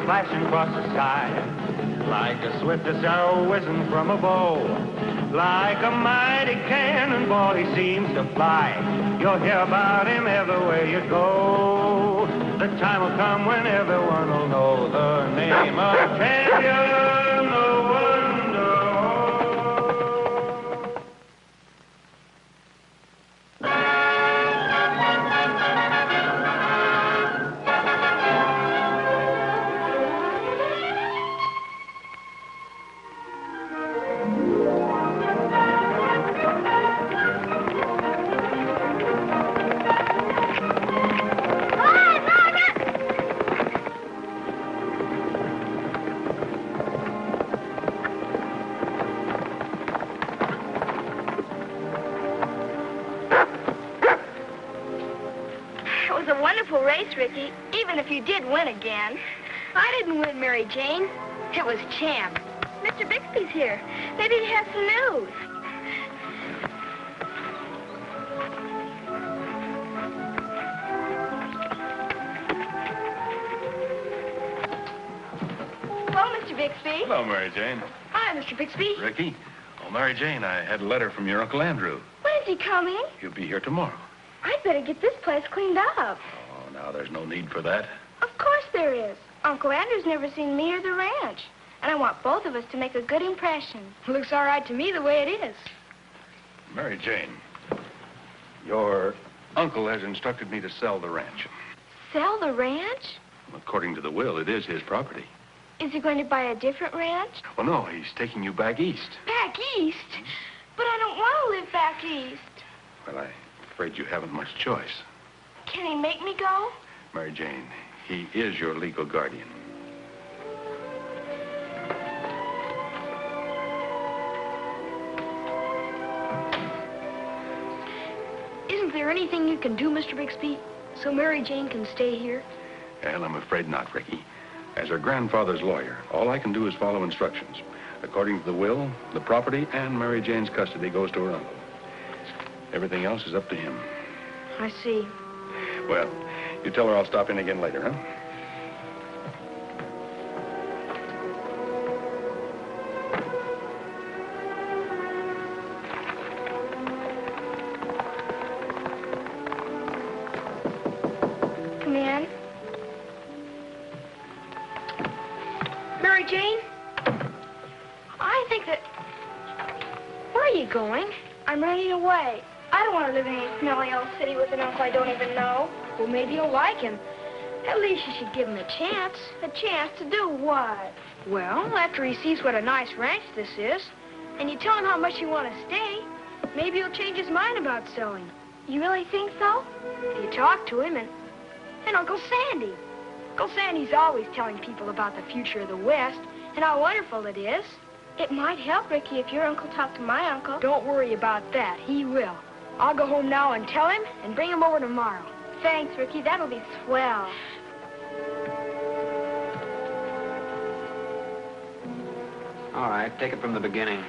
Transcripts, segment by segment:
Flashing across the sky, like the swiftest arrow whizzing from a bow, like a mighty cannonball he seems to fly. You'll hear about him everywhere you go. The time will come when everyone will know the name of champion, the wonder. Ricky, even if you did win again. I didn't win, Mary Jane. It was Champ. Mr. Bixby's here. Maybe he has some news. Hello, Mr. Bixby. Hello, Mary Jane. Hi, Mr. Bixby. Ricky. Oh, Mary Jane, I had a letter from your Uncle Andrew. When is he coming? He'll be here tomorrow. I'd better get this place cleaned up. Oh, now there's no need for that. Of course there is. Uncle Andrew's never seen me or the ranch. And I want both of us to make a good impression. Looks all right to me the way it is. Mary Jane, your uncle has instructed me to sell the ranch. Sell the ranch? According to the will, it is his property. Is he going to buy a different ranch? Well, no, he's taking you back east. Back east? But I don't want to live back east. Well, I'm afraid you haven't much choice. Can he make me go? Mary Jane, he is your legal guardian. Isn't there anything you can do, Mr. Bixby, so Mary Jane can stay here? Well, I'm afraid not, Ricky. As her grandfather's lawyer, all I can do is follow instructions. According to the will, the property and Mary Jane's custody goes to her uncle. Everything else is up to him. I see. Well, you tell her I'll stop in again later, huh? Come in. Mary Jane? I think that... Where are you going? I'm running away. I don't want to live in any smelly old city with an uncle I don't even know. Well, maybe you'll like him. At least you should give him a chance. A chance to do what? Well, after he sees what a nice ranch this is, and you tell him how much you want to stay, maybe he'll change his mind about selling. You really think so? If you talk to him and Uncle Sandy. Uncle Sandy's always telling people about the future of the West and how wonderful it is. It might help, Ricky, if your uncle talked to my uncle. Don't worry about that. He will. I'll go home now and tell him and bring him over tomorrow. Thanks, Ricky. That'll be swell. All right, take it from the beginning.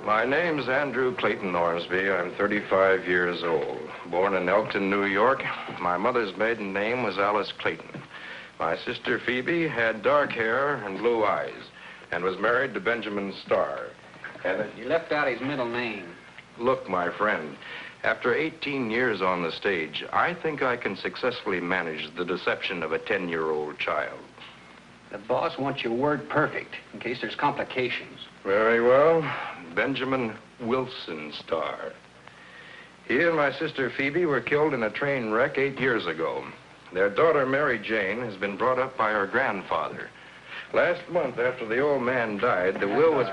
My name's Andrew Clayton Ormsby. I'm 35 years old. Born in Elkton, New York. My mother's maiden name was Alice Clayton. My sister Phoebe had dark hair and blue eyes and was married to Benjamin Starr. And You left out his middle name. look, my friend, after 18 years on the stage, I think I can successfully manage the deception of a 10-year-old child. The boss wants your word perfect in case there's complications. Very well. Benjamin Wilson Starr. He and my sister Phoebe were killed in a train wreck 8 years ago. Their daughter, Mary Jane, has been brought up by her grandfather. Last month, after the old man died, the will was...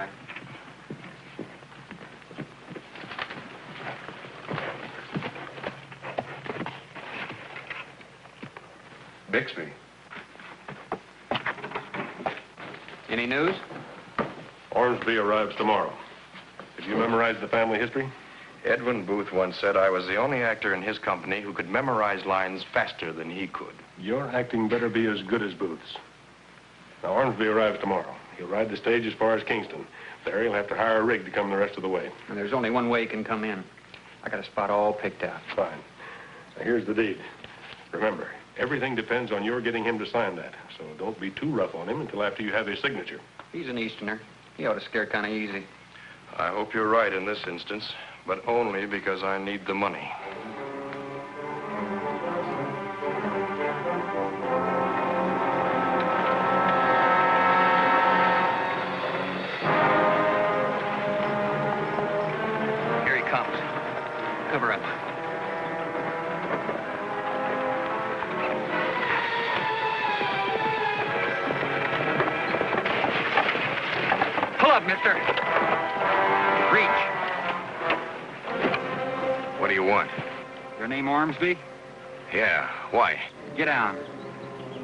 Bixby. Any news? Ormsby arrives tomorrow. Did you memorize the family history? Edwin Booth once said I was the only actor in his company who could memorize lines faster than he could. Your acting better be as good as Booth's. Now, Ormsby arrives tomorrow. He'll ride the stage as far as Kingston. There, he'll have to hire a rig to come the rest of the way. And there's only one way he can come in. I got a spot all picked out. Fine. Now, here's the deed. Remember, everything depends on your getting him to sign that. So don't be too rough on him until after you have his signature. He's an Easterner. He ought to scare kind of easy. I hope you're right in this instance, but only because I need the money. Here he comes. Cover up. Pull up, mister. Reach. What do you want? Your name Ormsby? Yeah, why? Get down.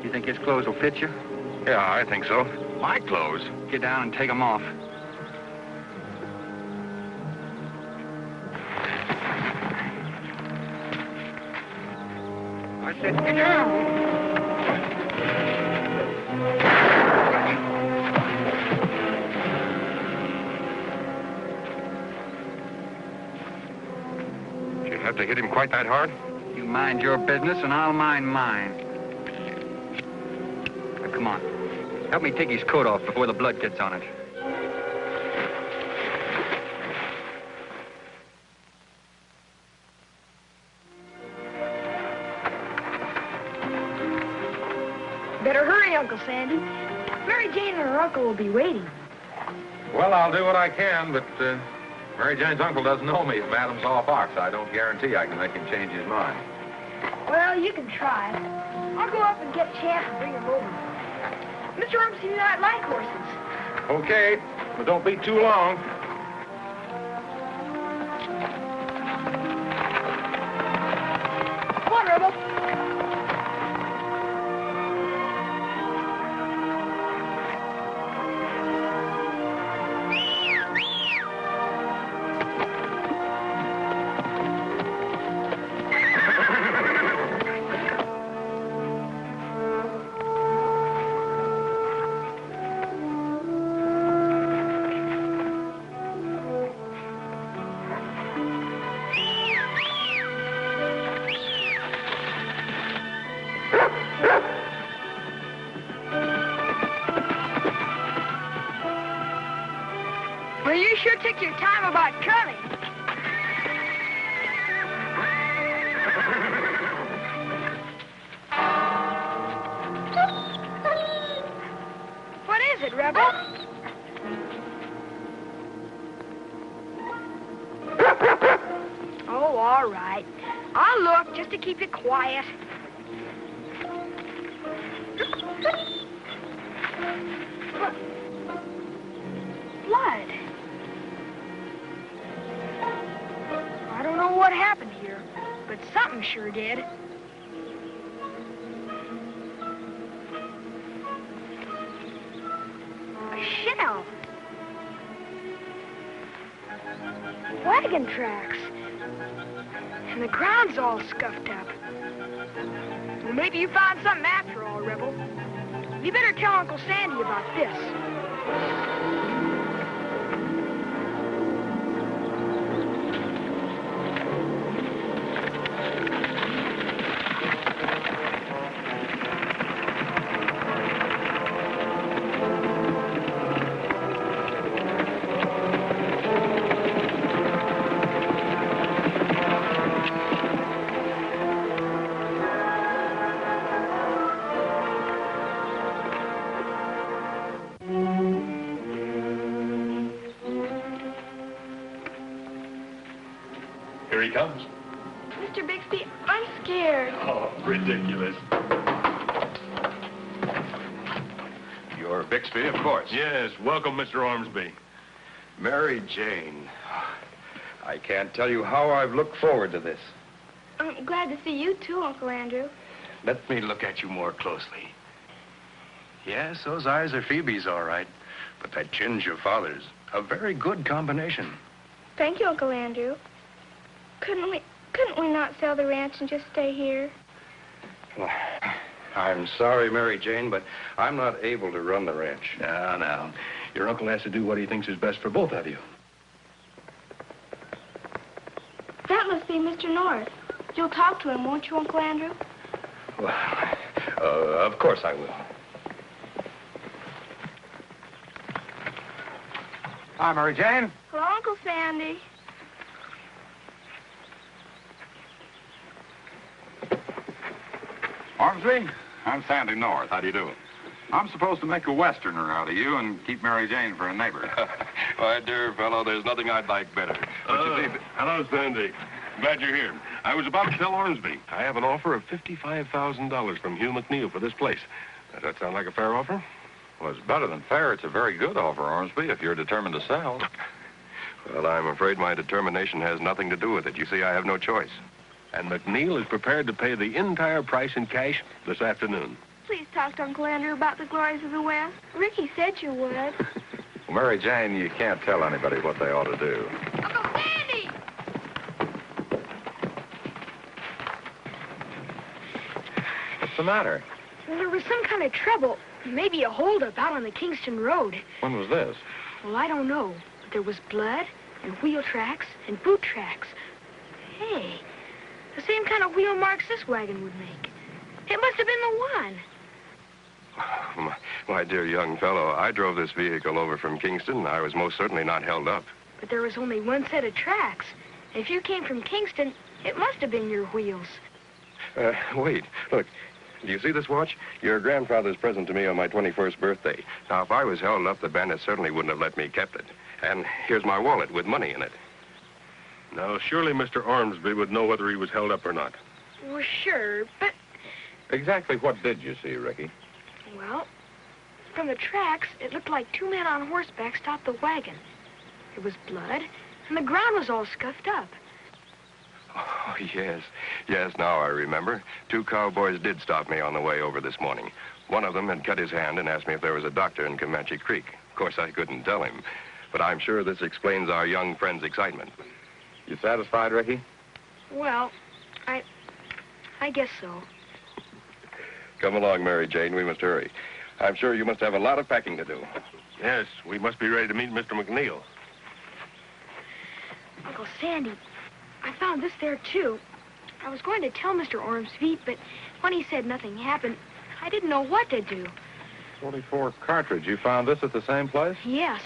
You think his clothes will fit you? Yeah, I think so. My clothes? Get down and take them off. I said, get down. You'd have to hit him quite that hard? You mind your business and I'll mind mine. Now, come on. Help me take his coat off before the blood gets on it. Better hurry, Uncle Sandy. Mary Jane and her uncle will be waiting. Well, I'll do what I can, but Mary Jane's uncle doesn't know me from Adam's Law Fox. I don't guarantee I can make him change his mind. Well, you can try. I'll go up and get Champ and bring him over. Mr. Ormsby and I like horses. Okay, but don't be too long. Come on, Rebel. Well, you sure took your time about coming. What is it, Rebel? Oh, all right. I'll look just to keep you quiet. Blood. I don't know what happened here, but something sure did. A shell. Wagon tracks. And the ground's all scuffed up. Well, maybe you found something after all, Rebel. You better tell Uncle Sandy about this. Here he comes. Mr. Bixby, I'm scared. Oh, ridiculous. You're Bixby, of course. Yes, welcome, Mr. Ormsby. Mary Jane. I can't tell you how I've looked forward to this. I'm glad to see you too, Uncle Andrew. Let me look at you more closely. Yes, those eyes are Phoebe's, all right. But that chin's your father's. A very good combination. Thank you, Uncle Andrew. Couldn't we not sell the ranch and just stay here? Well, I'm sorry, Mary Jane, but I'm not able to run the ranch. No. Your uncle has to do what he thinks is best for both of you. That must be Mr. North. You'll talk to him, won't you, Uncle Andrew? Well, of course I will. Hi, Mary Jane. Hello, Uncle Sandy. Ormsby, I'm Sandy North. How do you do? I'm supposed to make a Westerner out of you and keep Mary Jane for a neighbor. My dear fellow, there's nothing I'd like better. Hello, Sandy. Glad you're here. I was about to tell Ormsby. I have an offer of $55,000 from Hugh McNeil for this place. Does that sound like a fair offer? Well, it's better than fair. It's a very good offer, Ormsby, if you're determined to sell. Well, I'm afraid my determination has nothing to do with it. You see, I have no choice. And McNeil is prepared to pay the entire price in cash this afternoon. Please talk to Uncle Andrew about the glories of the West. Ricky said you would. Well, Mary Jane, you can't tell anybody what they ought to do. Uncle Sandy! What's the matter? Well, there was some kind of trouble. Maybe a holdup out on the Kingston Road. When was this? Well, I don't know. But there was blood and wheel tracks and boot tracks. Hey, the same kind of wheel marks this wagon would make. It must have been the one. My dear young fellow, I drove this vehicle over from Kingston. I was most certainly not held up. But there was only one set of tracks. If you came from Kingston, it must have been your wheels. Wait, look. Do you see this watch? Your grandfather's present to me on my 21st birthday. Now, if I was held up, the bandits certainly wouldn't have let me kept it. And here's my wallet with money in it. Now, surely Mr. Ormsby would know whether he was held up or not. Well, sure, but... Exactly what did you see, Ricky? Well, from the tracks, it looked like two men on horseback stopped the wagon. There was blood, and the ground was all scuffed up. Oh, yes. Yes, now I remember. Two cowboys did stop me on the way over this morning. One of them had cut his hand and asked me if there was a doctor in Comanche Creek. Of course, I couldn't tell him. But I'm sure this explains our young friend's excitement. You satisfied, Ricky? Well, I guess so. Come along, Mary Jane. We must hurry. I'm sure you must have a lot of packing to do. Yes, we must be ready to meet Mr. McNeil. Uncle Sandy, I found this there, too. I was going to tell Mr. Ormsby, but when he said nothing happened, I didn't know what to do. 44 cartridge. You found this at the same place? Yes.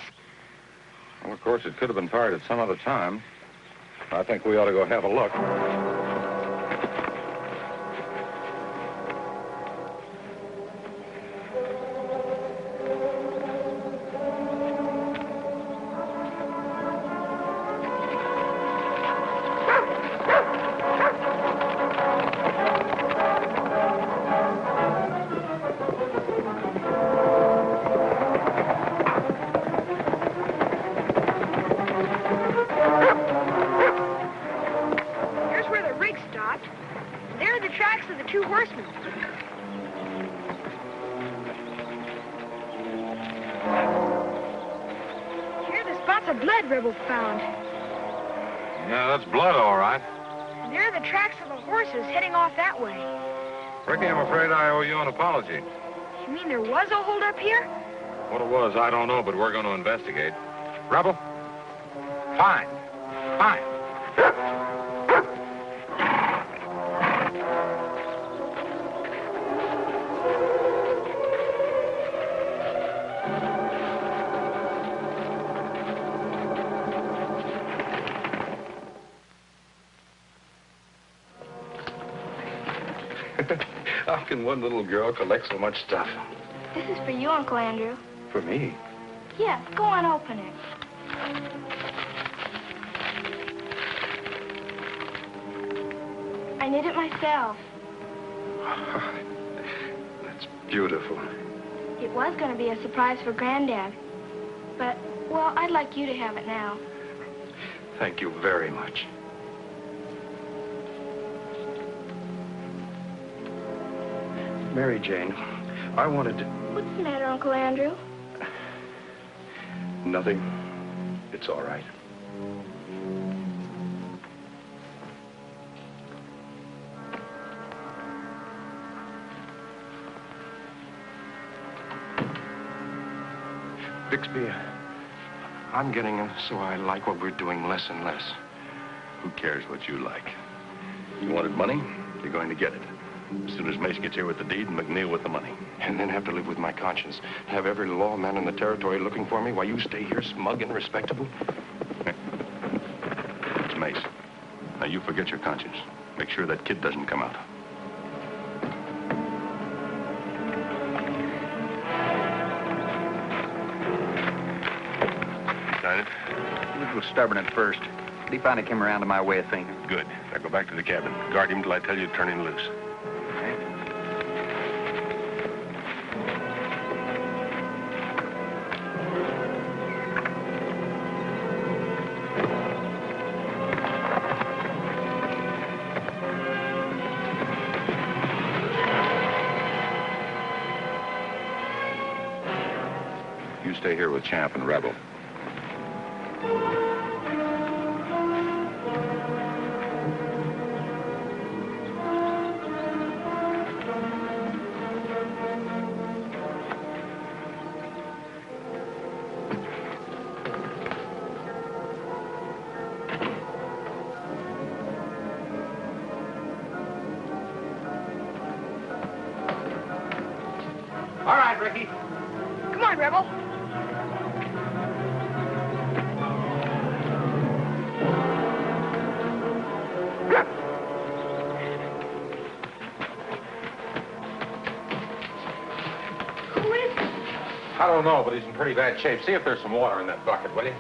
Well, of course, it could have been fired at some other time. I think we ought to go have a look. Ricky, I'm afraid I owe you an apology. You mean there was a holdup here? What it was, I don't know, but we're going to investigate. Rebel? Fine. Fine. How can one little girl collect so much stuff? This is for you, Uncle Andrew. For me? Yeah, go on, open it. I knit it myself. That's beautiful. It was going to be a surprise for Granddad. But, well, I'd like you to have it now. Thank you very much. Mary Jane, I wanted to... What's the matter, Uncle Andrew? Nothing. It's all right. Bixby, I'm getting so I like what we're doing less and less. Who cares what you like? You wanted money? You're going to get it. As soon as Mace gets here with the deed and McNeil with the money. And then have to live with my conscience. Have every lawman in the territory looking for me while you stay here smug and respectable? It's Mace. Now you forget your conscience. Make sure that kid doesn't come out. Sign it. He was a little stubborn at first, but he finally came around to my way of thinking. Good. Now go back to the cabin. Guard him till I tell you to turn him loose. You stay here with Champ and Rebel. All right, Ricky. Come on, Rebel. Who is he? I don't know, but he's in pretty bad shape. See if there's some water in that bucket, will you?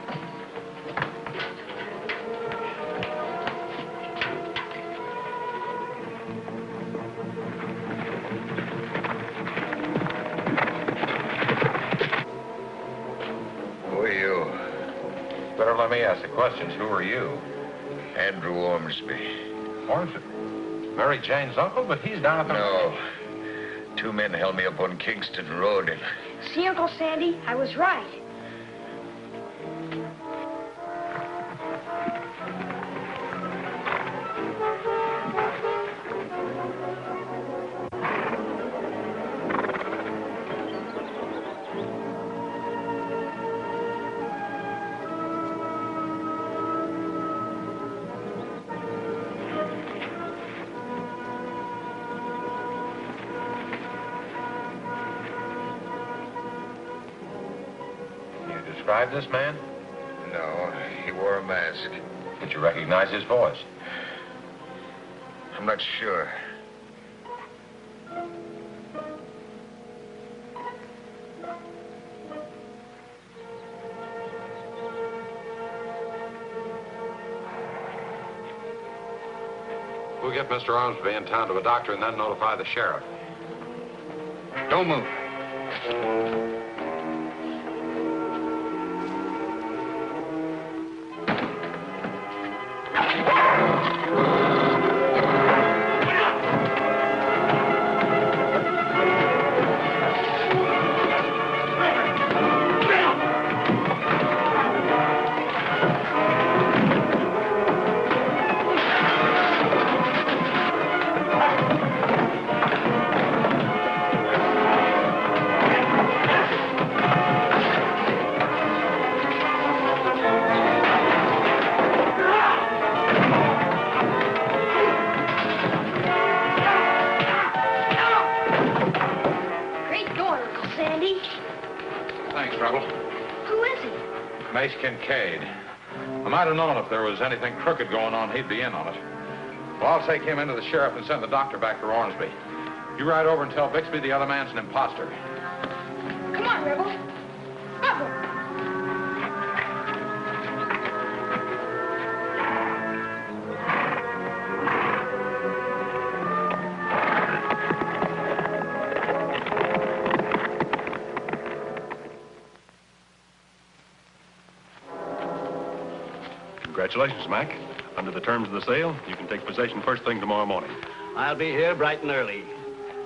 Who are you? Better let me ask the questions. Who are you? Andrew Ormsby. Ormsby. Mary Jane's uncle, but he's down at the... No. 2 men held me up on Kingston Road and... See, Uncle Sandy, I was right. Describe this man? No, he wore a mask. Did you recognize his voice? I'm not sure. We'll get Mr. Ormsby in town to a doctor and then notify the sheriff. Don't move. Great going, Uncle Sandy. Thanks, Rebel. Who is he? Mace Kincaid. I might have known if there was anything crooked going on, he'd be in on it. Well, I'll take him into the sheriff and send the doctor back for Ormsby. You ride over and tell Bixby the other man's an impostor. Come on, Rebel. Rebel. Congratulations, Mac. Under the terms of the sale, you can take possession first thing tomorrow morning. I'll be here bright and early.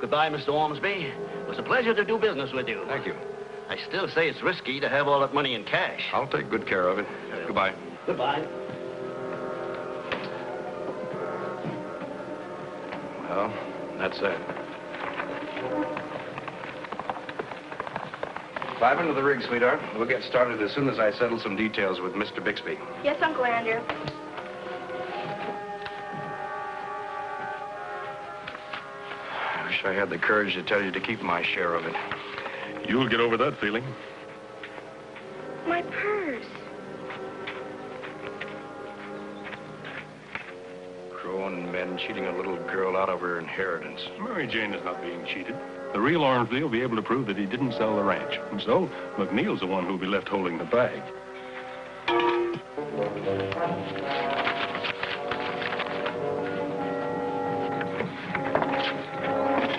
Goodbye, Mr. Ormsby. It was a pleasure to do business with you. Thank you. I still say it's risky to have all that money in cash. I'll take good care of it. Goodbye. Goodbye. Well, that's it. Climb into the rig, sweetheart. We'll get started as soon as I settle some details with Mr. Bixby. Yes, Uncle Andrew. I wish I had the courage to tell you to keep my share of it. You'll get over that feeling. My purse. Grown men cheating a little girl out of her inheritance. Mary Jane is not being cheated. The real Ormsby will be able to prove that he didn't sell the ranch. And so, McNeil's the one who'll be left holding the bag.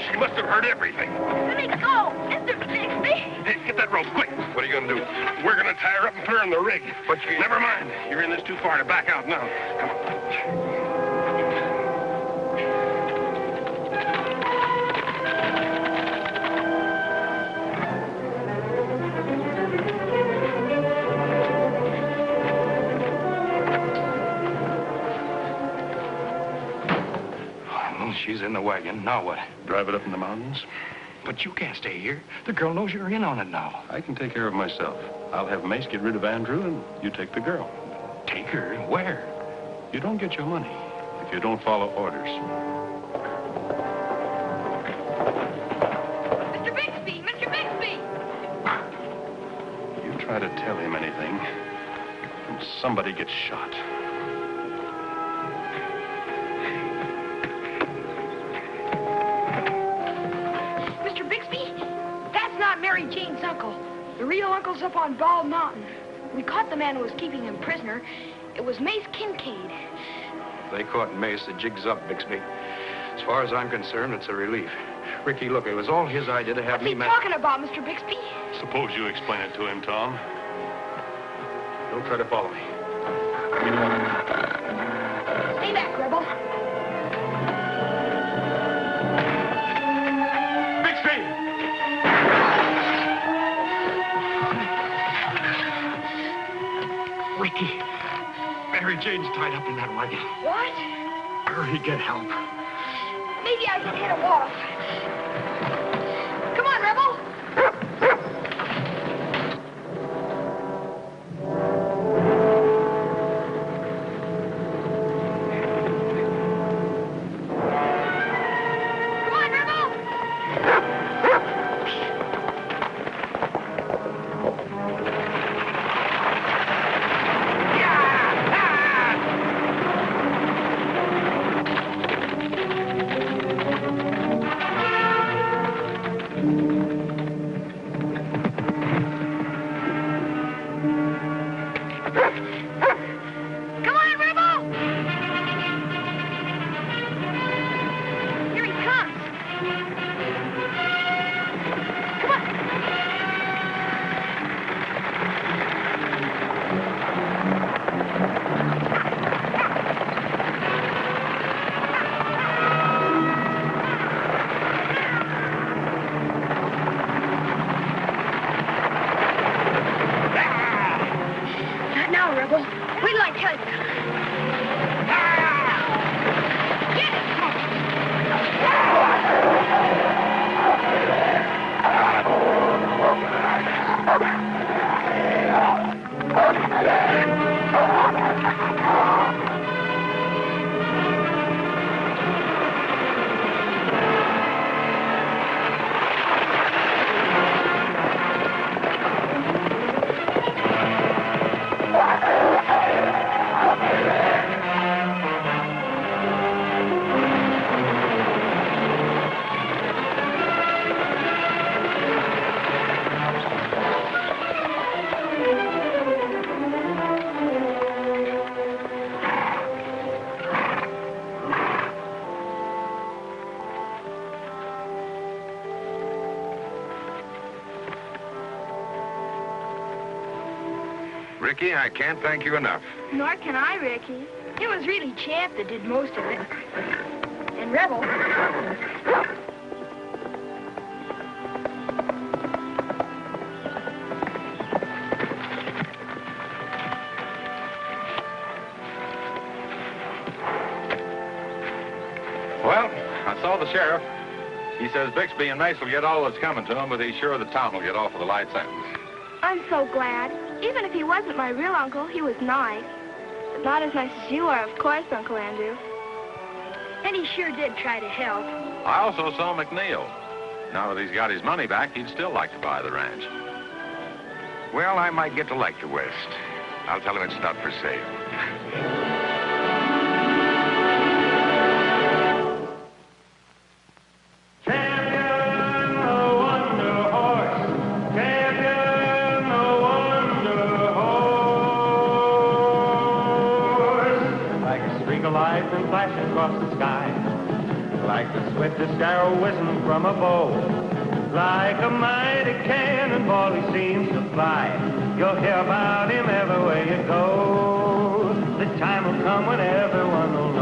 She must have heard everything. Let me go, Mr. Bixby. Hey, get that rope, quick. What are you going to do? We're going to tie her up and put her in the rig. But you... Never mind. You're in this too far to back out now. Come on. She's in the wagon. Now what? Drive it up in the mountains. But you can't stay here. The girl knows you're in on it now. I can take care of myself. I'll have Mace get rid of Andrew, and you take the girl. Take her? Where? You don't get your money if you don't follow orders. Mr. Bixby! Mr. Bixby! You try to tell him anything, and somebody gets shot. Mr. Bixby, that's not Mary Jane's uncle. The real uncle's up on Bald Mountain. We caught the man who was keeping him prisoner. It was Mace Kincaid. If they caught Mace, the jig's up, Bixby. As far as I'm concerned, it's a relief. Ricky, look, it was all his idea to have What's he talking about, Mr. Bixby? Suppose you explain it to him, Tom. Don't try to follow me. Stay back, Rebel. Bixby! Ricky, Mary Jane's tied up in that wagon. What? Hurry, get help. Maybe I can head him off. Come on, Rebel. Come on, Rebel. Come on, Rebel! Here he comes. Come on. Not now, Rebel. Wait till I tell you. Get Ricky, I can't thank you enough. Nor can I, Ricky. It was really Champ that did most of it. And Rebel. Well, I saw the sheriff. He says Bixby and Mace will get all that's coming to him, but he's sure the town will get off with a light sentence. I'm so glad. Even if he wasn't my real uncle, he was nice. But not as nice as you are, of course, Uncle Andrew. And he sure did try to help. I also saw McNeil. Now that he's got his money back, he'd still like to buy the ranch. Well, I might get to like the West. I'll tell him it's not for sale. Flashing across the sky, like the swiftest arrow whizzing from a bow, like a mighty cannonball he seems to fly. You'll hear about him everywhere you go. The time will come when everyone will know.